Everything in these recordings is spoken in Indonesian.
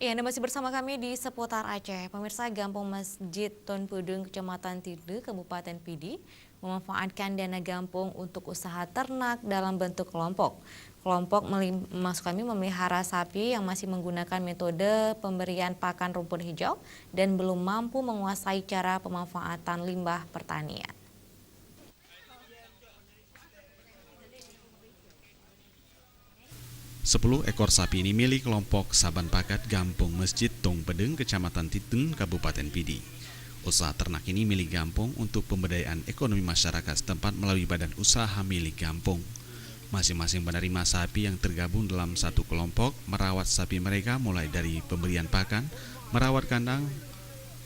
Ya, Anda masih bersama kami di seputar Aceh. Pemirsa, Gampung Masjid Ton Pedeng, Kecamatan Tidde, Kabupaten Pidi, memanfaatkan dana Gampung untuk usaha ternak dalam bentuk kelompok. Kelompok maksud kami memelihara sapi yang masih menggunakan metode pemberian pakan rumput hijau dan belum mampu menguasai cara pemanfaatan limbah pertanian. 10 ekor sapi ini milik kelompok Saban Pakat Gampung Masjid Ton Pedeng, Kecamatan Tidde, Kabupaten Pidi. Usaha ternak ini milik Gampung untuk pemberdayaan ekonomi masyarakat setempat melalui badan usaha milik Gampung. Masing-masing penerima sapi yang tergabung dalam satu kelompok merawat sapi mereka mulai dari pemberian pakan, merawat kandang,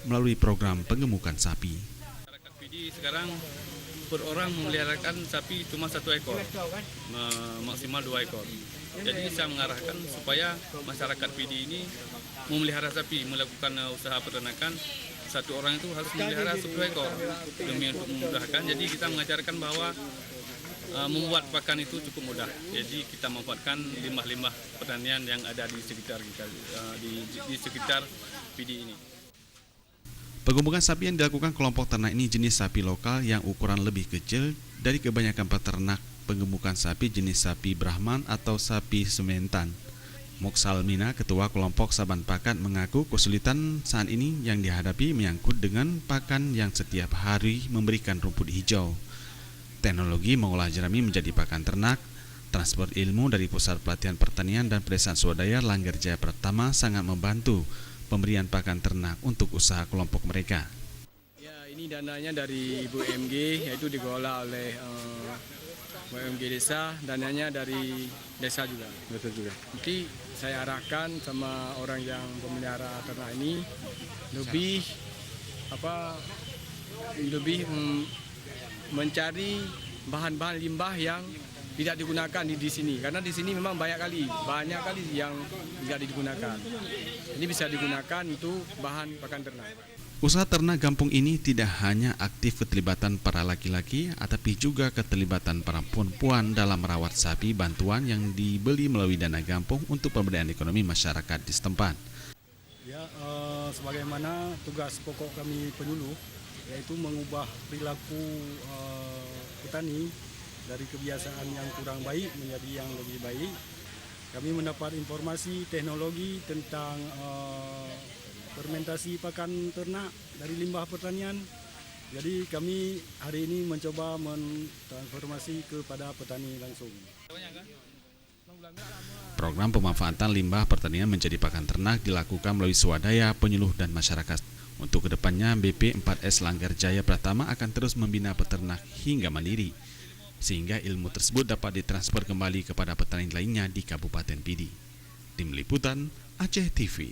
melalui program pengemukan sapi. Masyarakat Pidi sekarang per orang memeliharakan sapi cuma 1 ekor, maksimal 2 ekor. Jadi saya mengarahkan supaya masyarakat Pidi ini memelihara sapi, melakukan usaha peternakan. 1 orang itu harus memelihara 10 ekor demi untuk memudahkan. Jadi kita mengajarkan bahwa membuat pakan itu cukup mudah. Jadi kita memanfaatkan limbah-limbah pertanian yang ada di sekitar kita, di sekitar Pidi ini. Pengemukan sapi yang dilakukan kelompok ternak ini jenis sapi lokal yang ukuran lebih kecil dari kebanyakan peternak pengemukan sapi jenis sapi Brahman atau sapi sementan. Moksalmina, ketua kelompok Saban Pakat, mengaku kesulitan saat ini yang dihadapi menyangkut dengan pakan yang setiap hari memberikan rumput hijau. Teknologi mengolah jerami menjadi pakan ternak, transport ilmu dari Pusat Pelatihan Pertanian dan Pedesaan Swadaya Langgar Jaya Pratama sangat membantu pemberian pakan ternak untuk usaha kelompok mereka. Ya, ini dananya dari Ibu MG, yaitu dikelola oleh UMG desa, dananya dari desa juga. Betul juga. Nanti saya arahkan sama orang yang pemelihara ternak ini lebih mencari bahan-bahan limbah yang tidak digunakan di sini, karena di sini memang banyak kali yang tidak digunakan. Ini bisa digunakan untuk bahan pakan ternak. Usaha ternak Gampung ini tidak hanya aktif keterlibatan para laki-laki, tapi juga keterlibatan para perempuan dalam merawat sapi bantuan yang dibeli melalui dana Gampung untuk pemberdayaan ekonomi masyarakat di setempat. Ya, sebagaimana tugas pokok kami penyuluh, yaitu mengubah perilaku petani dari kebiasaan yang kurang baik menjadi yang lebih baik. Kami mendapat informasi teknologi tentang fermentasi pakan ternak dari limbah pertanian. Jadi kami hari ini mencoba mentransformasi kepada petani langsung. Program pemanfaatan limbah pertanian menjadi pakan ternak dilakukan melalui swadaya, penyuluh, dan masyarakat. Untuk kedepannya, BP 4S Langgar Jaya Pratama akan terus membina peternak hingga mandiri, sehingga ilmu tersebut dapat ditransfer kembali kepada petani lainnya di Kabupaten Pidi. Tim Liputan Aceh TV.